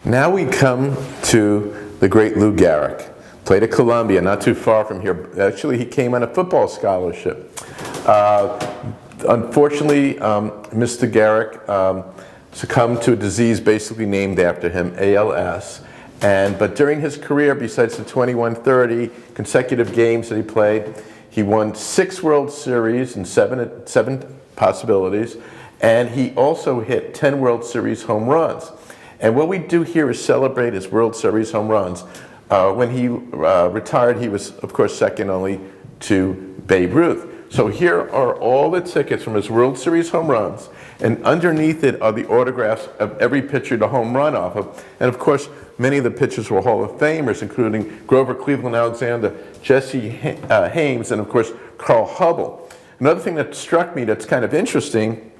Now we come to the great Lou Gehrig. Played at Columbia, not too far from here. Actually, he came on a football scholarship. Unfortunately, Mr. Gehrig succumbed to a disease basically named after him, ALS. But during his career, besides the 21-30 consecutive games that he played, he won 6 World Series and seven possibilities, and he also hit 10 World Series home runs. And what we do here is celebrate his World Series home runs. When he retired, he was, of course, second only to Babe Ruth. So here are all the tickets from his World Series home runs, and underneath it are the autographs of every pitcher to home run off of. And of course, many of the pitchers were Hall of Famers, including Grover Cleveland Alexander, Jesse Hames, and of course, Carl Hubble. Another thing that struck me that's kind of interesting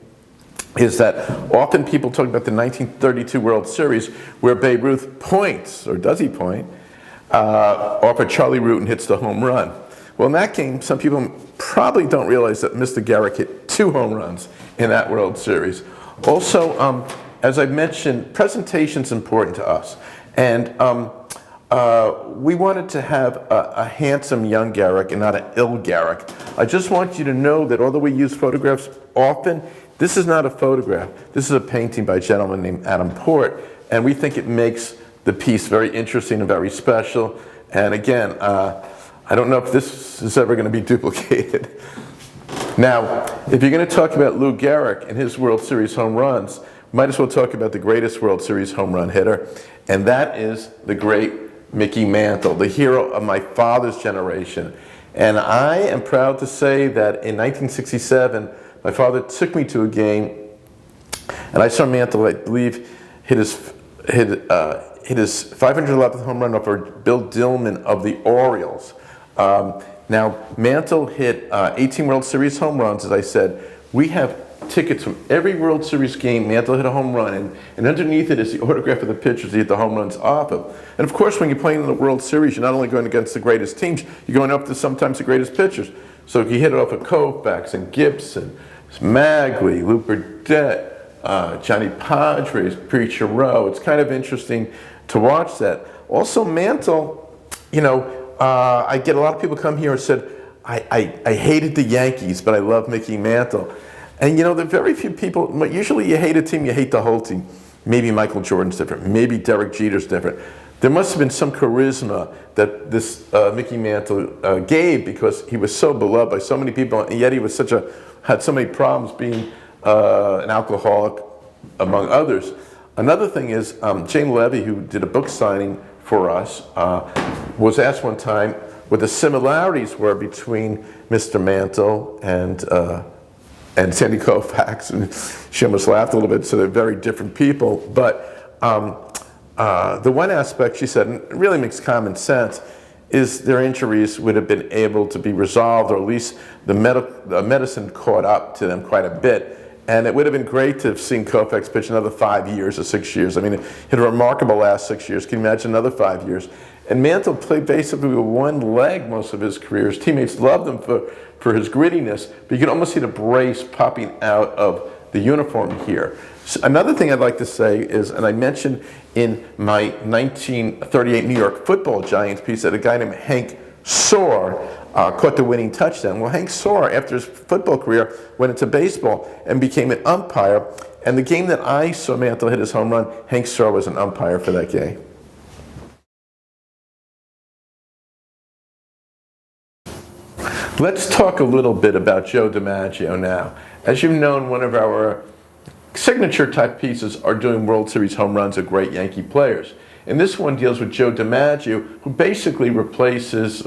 is that often people talk about the 1932 World Series where Babe Ruth points, or does he point, off of Charlie Root and hits the home run. Well, in that game, some people probably don't realize that Mr. Gehrig hit 2 home runs in that World Series. Also, as I mentioned, presentation's important to us. And we wanted to have a handsome young Gehrig and not an ill Gehrig. I just want you to know that although we use photographs often, this is not a photograph. This is a painting by a gentleman named Adam Port, and we think it makes the piece very interesting and very special. And again, I don't know if this is ever going to be duplicated. Now, if you're going to talk about Lou Gehrig and his World Series home runs, might as well talk about the greatest World Series home run hitter, and that is the great Mickey Mantle, the hero of my father's generation. And I am proud to say that in 1967, my father took me to a game, and I saw Mantle, I believe, hit his 511th home run over Bill Dillman of the Orioles. Now, Mantle hit 18 World Series home runs, as I said. We have tickets from every World Series game. Mantle hit a home run, and underneath it is the autograph of the pitchers he hit the home runs off of. And of course, when you're playing in the World Series, you're not only going against the greatest teams, you're going up to sometimes the greatest pitchers. So he hit it off of Koufax and Gibson, Magley, Lou Burdette, Johnny Padres, Preacher Rowe. It's kind of interesting to watch that. Also, Mantle, you know, I get a lot of people come here and said, I hated the Yankees, but I love Mickey Mantle. And you know, there are very few people, usually you hate a team, you hate the whole team. Maybe Michael Jordan's different, maybe Derek Jeter's different. There must have been some charisma that this Mickey Mantle gave, because he was so beloved by so many people, and yet he was had so many problems being an alcoholic, among others. Another thing is, Jane Levy, who did a book signing for us, was asked one time what the similarities were between Mr. Mantle and Sandy Koufax, and she almost laughed a little bit, so they're very different people. But the one aspect, she said, and it really makes common sense, is their injuries would have been able to be resolved, or at least the medicine caught up to them quite a bit. And it would have been great to have seen Koufax pitch another 5 years or 6 years. I mean, he had a remarkable last 6 years. Can you imagine another 5 years? And Mantle played basically with one leg most of his career. His teammates loved him for his grittiness, but you can almost see the brace popping out of the uniform here. So another thing I'd like to say is, and I mentioned in my 1938 New York Football Giants piece that a guy named Hank Soar caught the winning touchdown. Well, Hank Soar, after his football career, went into baseball and became an umpire. And the game that I saw Mantle hit his home run, Hank Soar was an umpire for that game. Let's talk a little bit about Joe DiMaggio now. As you've known, one of our signature type pieces are doing World Series home runs of great Yankee players. And this one deals with Joe DiMaggio, who basically replaces,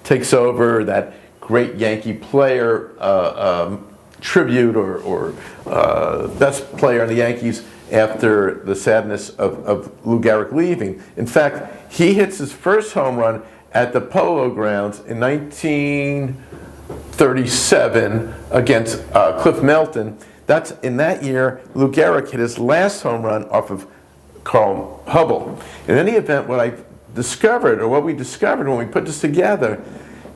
takes over that great Yankee player tribute or best player in the Yankees after the sadness of Lou Gehrig leaving. In fact, he hits his first home run at the Polo Grounds in 1937 against Cliff Melton. In that year, Lou Gehrig hit his last home run off of Carl Hubble. In any event, what I discovered, or what we discovered when we put this together,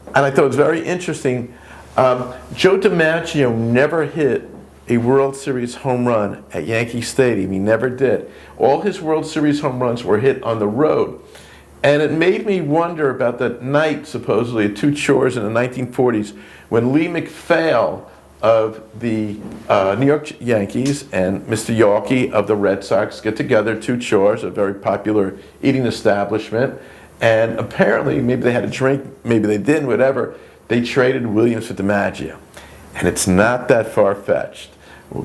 and I thought it was very interesting, Joe DiMaggio never hit a World Series home run at Yankee Stadium. He never did. All his World Series home runs were hit on the road. And it made me wonder about that night, supposedly, at Two Chores in the 1940s, when Lee MacPhail of the New York Yankees and Mr. Yankee of the Red Sox get together, Two Chores, a very popular eating establishment, and apparently, maybe they had a drink, maybe they didn't, whatever, they traded Williams for DiMaggio. And it's not that far-fetched.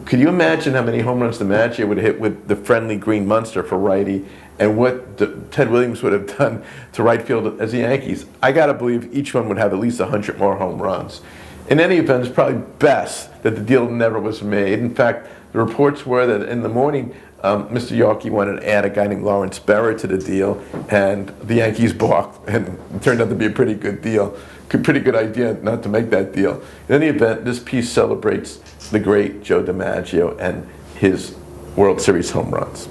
Could you imagine how many home runs DiMaggio would hit with the friendly green Munster for righty, and what Ted Williams would have done to right field as the Yankees? I got to believe each one would have at least 100 more home runs. In any event, it's probably best that the deal never was made. In fact, the reports were that in the morning, Mr. Yankee wanted to add a guy named Lawrence Berra to the deal, and the Yankees balked, and it turned out to be a pretty good deal. Pretty good idea not to make that deal. In any event, this piece celebrates the great Joe DiMaggio and his World Series home runs.